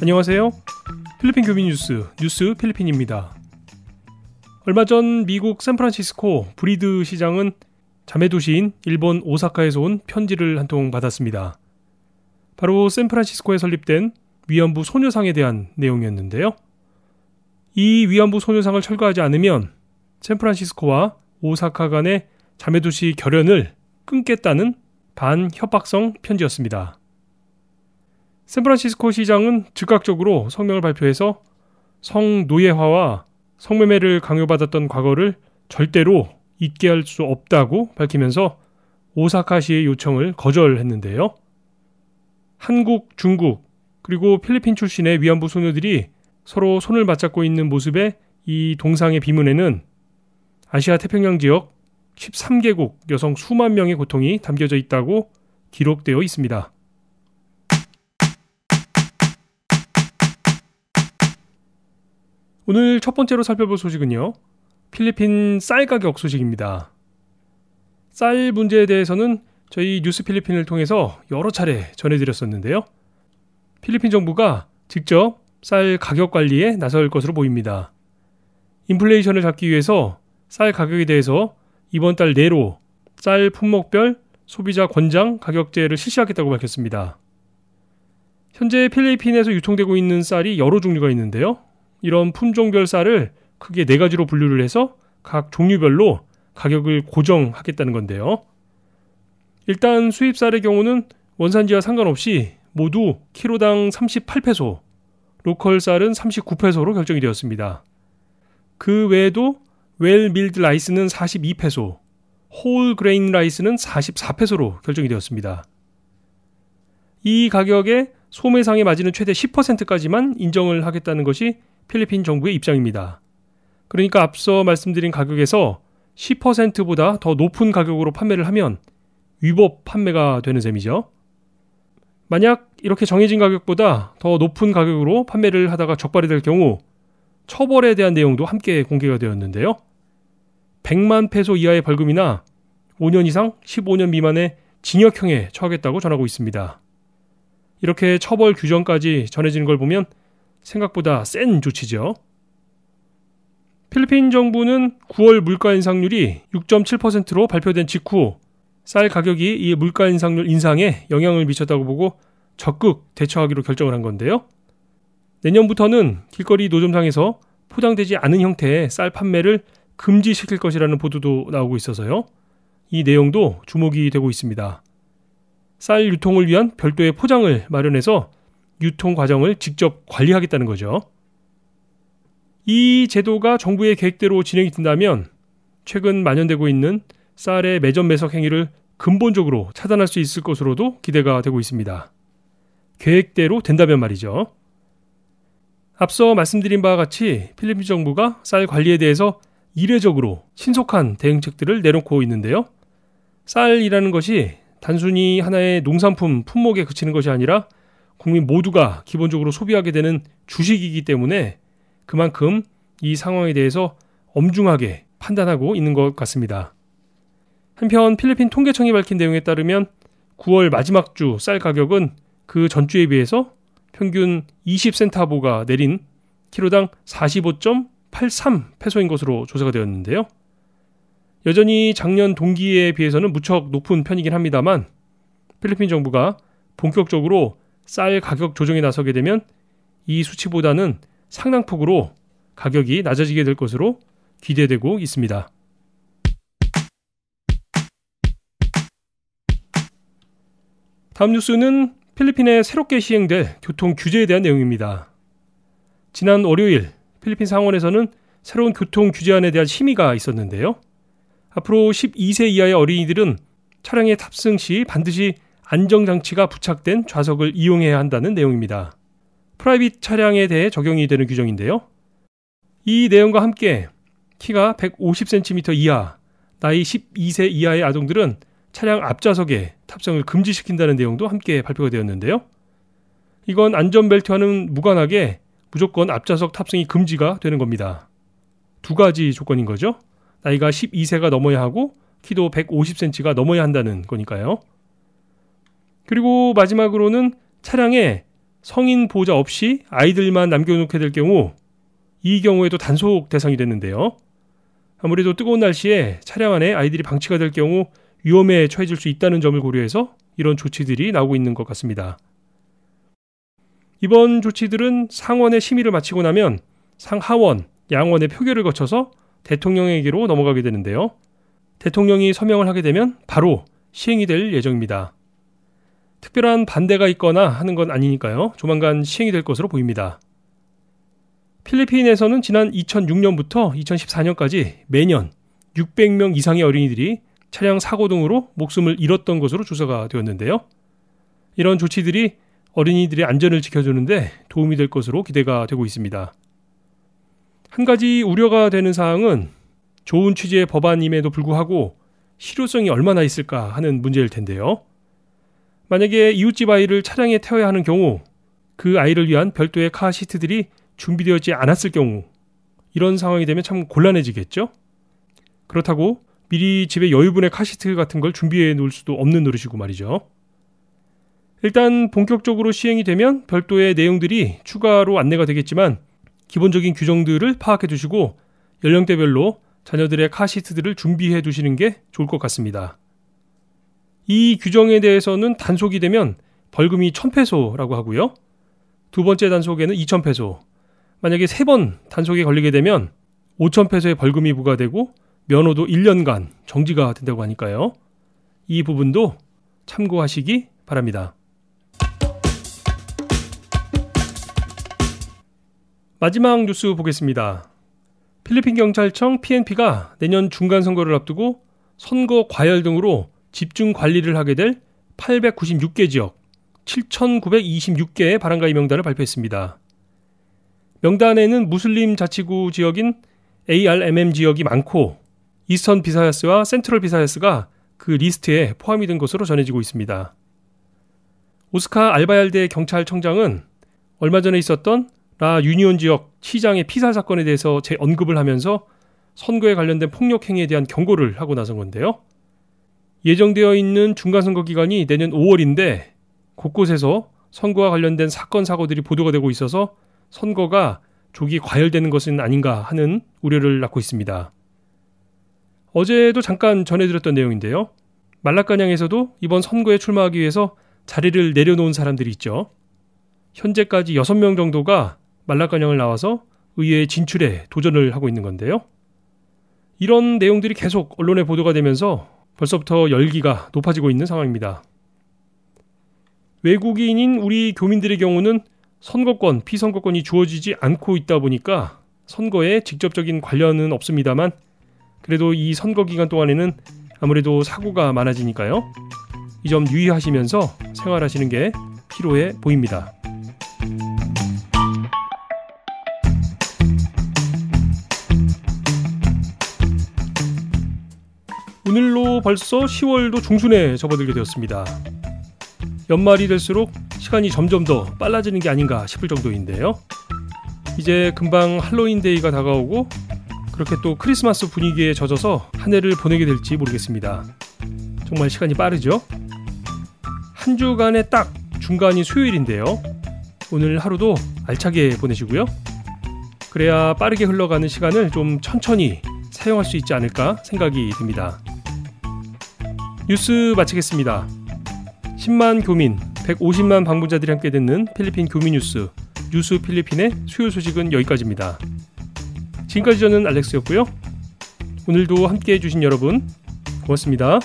안녕하세요. 필리핀 교민 뉴스 필리핀입니다. 얼마 전 미국 샌프란시스코 브리드 시장은 자매도시인 일본 오사카에서 온 편지를 한 통 받았습니다. 바로 샌프란시스코에 설립된 위안부 소녀상에 대한 내용이었는데요. 이 위안부 소녀상을 철거하지 않으면 샌프란시스코와 오사카 간의 자매도시 결연을 끊겠다는 반협박성 편지였습니다. 샌프란시스코 시장은 즉각적으로 성명을 발표해서 성노예화와 성매매를 강요받았던 과거를 절대로 잊게 할 수 없다고 밝히면서 오사카시의 요청을 거절했는데요. 한국, 중국, 그리고 필리핀 출신의 위안부 소녀들이 서로 손을 맞잡고 있는 모습의 이 동상의 비문에는 아시아 태평양 지역 13개국 여성 수만 명의 고통이 담겨져 있다고 기록되어 있습니다. 오늘 첫 번째로 살펴볼 소식은요. 필리핀 쌀 가격 소식입니다. 쌀 문제에 대해서는 저희 뉴스 필리핀을 통해서 여러 차례 전해드렸었는데요. 필리핀 정부가 직접 쌀 가격 관리에 나설 것으로 보입니다. 인플레이션을 잡기 위해서 쌀 가격에 대해서 이번 달 내로 쌀 품목별 소비자 권장 가격제를 실시하겠다고 밝혔습니다. 현재 필리핀에서 유통되고 있는 쌀이 여러 종류가 있는데요. 이런 품종별 쌀을 크게 4가지로 분류를 해서 각 종류별로 가격을 고정하겠다는 건데요. 일단 수입 쌀의 경우는 원산지와 상관없이 모두 키로당 38페소, 로컬 쌀은 39페소로 결정이 되었습니다. 그 외에도 웰 밀드 라이스는 42페소, 홀 그레인 라이스는 44페소로 결정이 되었습니다. 이 가격에 소매상에 맞이는 최대 10%까지만 인정을 하겠다는 것이 필리핀 정부의 입장입니다. 그러니까 앞서 말씀드린 가격에서 10%보다 더 높은 가격으로 판매를 하면 위법 판매가 되는 셈이죠. 만약 이렇게 정해진 가격보다 더 높은 가격으로 판매를 하다가 적발이 될 경우 처벌에 대한 내용도 함께 공개가 되었는데요. 100만 페소 이하의 벌금이나 5년 이상 15년 미만의 징역형에 처하겠다고 전하고 있습니다. 이렇게 처벌 규정까지 전해지는 걸 보면 생각보다 센 조치죠. 필리핀 정부는 9월 물가 인상률이 6.7%로 발표된 직후 쌀 가격이 이 물가 인상률 인상에 영향을 미쳤다고 보고 적극 대처하기로 결정을 한 건데요. 내년부터는 길거리 노점상에서 포장되지 않은 형태의 쌀 판매를 금지시킬 것이라는 보도도 나오고 있어서요. 이 내용도 주목이 되고 있습니다. 쌀 유통을 위한 별도의 포장을 마련해서 유통 과정을 직접 관리하겠다는 거죠. 이 제도가 정부의 계획대로 진행이 된다면 최근 만연되고 있는 쌀의 매점 매석 행위를 근본적으로 차단할 수 있을 것으로도 기대가 되고 있습니다. 계획대로 된다면 말이죠. 앞서 말씀드린 바와 같이 필리핀 정부가 쌀 관리에 대해서 이례적으로 신속한 대응책들을 내놓고 있는데요. 쌀이라는 것이 단순히 하나의 농산품 품목에 그치는 것이 아니라 국민 모두가 기본적으로 소비하게 되는 주식이기 때문에 그만큼 이 상황에 대해서 엄중하게 판단하고 있는 것 같습니다. 한편 필리핀 통계청이 밝힌 내용에 따르면 9월 마지막 주 쌀 가격은 그 전주에 비해서 평균 20센타보가 내린 키로당 45.83페소인 것으로 조사가 되었는데요. 여전히 작년 동기에 비해서는 무척 높은 편이긴 합니다만 필리핀 정부가 본격적으로 쌀 가격 조정에 나서게 되면 이 수치보다는 상당폭으로 가격이 낮아지게 될 것으로 기대되고 있습니다. 다음 뉴스는 필리핀에 새롭게 시행될 교통 규제에 대한 내용입니다. 지난 월요일 필리핀 상원에서는 새로운 교통 규제안에 대한 심의가 있었는데요. 앞으로 12세 이하의 어린이들은 차량에 탑승 시 반드시 안정장치가 부착된 좌석을 이용해야 한다는 내용입니다. 프라이빗 차량에 대해 적용이 되는 규정인데요. 이 내용과 함께 키가 150cm 이하, 나이 12세 이하의 아동들은 차량 앞좌석에 탑승을 금지시킨다는 내용도 함께 발표가 되었는데요. 이건 안전벨트와는 무관하게 무조건 앞좌석 탑승이 금지가 되는 겁니다. 두 가지 조건인 거죠. 나이가 12세가 넘어야 하고 키도 150cm가 넘어야 한다는 거니까요. 그리고 마지막으로는 차량에 성인 보호자 없이 아이들만 남겨놓게 될 경우, 이 경우에도 단속 대상이 됐는데요. 아무래도 뜨거운 날씨에 차량 안에 아이들이 방치가 될 경우 위험에 처해질 수 있다는 점을 고려해서 이런 조치들이 나오고 있는 것 같습니다. 이번 조치들은 상원의 심의를 마치고 나면 상하원, 양원의 표결을 거쳐서 대통령에게로 넘어가게 되는데요. 대통령이 서명을 하게 되면 바로 시행이 될 예정입니다. 특별한 반대가 있거나 하는 건 아니니까요. 조만간 시행이 될 것으로 보입니다. 필리핀에서는 지난 2006년부터 2014년까지 매년 600명 이상의 어린이들이 차량 사고 등으로 목숨을 잃었던 것으로 조사가 되었는데요. 이런 조치들이 어린이들의 안전을 지켜주는데 도움이 될 것으로 기대가 되고 있습니다. 한 가지 우려가 되는 사항은 좋은 취지의 법안임에도 불구하고 실효성이 얼마나 있을까 하는 문제일 텐데요. 만약에 이웃집 아이를 차량에 태워야 하는 경우 그 아이를 위한 별도의 카시트들이 준비되었지 않았을 경우 이런 상황이 되면 참 곤란해지겠죠? 그렇다고 미리 집에 여유분의 카시트 같은 걸 준비해 놓을 수도 없는 노릇이고 말이죠. 일단 본격적으로 시행이 되면 별도의 내용들이 추가로 안내가 되겠지만 기본적인 규정들을 파악해 두시고 연령대별로 자녀들의 카시트들을 준비해 두시는 게 좋을 것 같습니다. 이 규정에 대해서는 단속이 되면 벌금이 1,000페소라고 하고요. 두 번째 단속에는 2,000페소, 만약에 3번 단속에 걸리게 되면 5,000페소의 벌금이 부과되고 면허도 1년간 정지가 된다고 하니까요. 이 부분도 참고하시기 바랍니다. 마지막 뉴스 보겠습니다. 필리핀 경찰청 PNP가 내년 중간선거를 앞두고 선거 과열 등으로 집중 관리를 하게 될 896개 지역 7,926개의 바람가이 명단을 발표했습니다. 명단에는 무슬림 자치구 지역인 ARMM 지역이 많고 이스턴 비사야스와 센트럴 비사야스가 그 리스트에 포함이 된 것으로 전해지고 있습니다. 오스카 알바얄데 경찰청장은 얼마 전에 있었던 라 유니온 지역 시장의 피살 사건에 대해서 재언급을 하면서 선거에 관련된 폭력 행위에 대한 경고를 하고 나선 건데요. 예정되어 있는 중간선거 기간이 내년 5월인데 곳곳에서 선거와 관련된 사건 사고들이 보도가 되고 있어서 선거가 조기 과열되는 것은 아닌가 하는 우려를 낳고 있습니다. 어제도 잠깐 전해드렸던 내용인데요. 말라카냥에서도 이번 선거에 출마하기 위해서 자리를 내려놓은 사람들이 있죠. 현재까지 6명 정도가 말라카냥을 나와서 의회 진출에 도전을 하고 있는 건데요. 이런 내용들이 계속 언론에 보도가 되면서 벌써부터 열기가 높아지고 있는 상황입니다. 외국인인 우리 교민들의 경우는 선거권, 피선거권이 주어지지 않고 있다 보니까 선거에 직접적인 관련은 없습니다만 그래도 이 선거 기간 동안에는 아무래도 사고가 많아지니까요. 이 점 유의하시면서 생활하시는 게 필요해 보입니다. 오늘로 벌써 10월도 중순에 접어들게 되었습니다. 연말이 될수록 시간이 점점 더 빨라지는 게 아닌가 싶을 정도인데요. 이제 금방 할로윈데이가 다가오고 그렇게 또 크리스마스 분위기에 젖어서 한 해를 보내게 될지 모르겠습니다. 정말 시간이 빠르죠? 한 주간의 딱 중간이 수요일인데요. 오늘 하루도 알차게 보내시고요. 그래야 빠르게 흘러가는 시간을 좀 천천히 사용할 수 있지 않을까 생각이 듭니다. 뉴스 마치겠습니다. 10만 교민, 150만 방문자들이 함께 듣는 필리핀 교민 뉴스 필리핀의 수요 소식은 여기까지입니다. 지금까지 저는 알렉스였고요. 오늘도 함께 해주신 여러분 고맙습니다.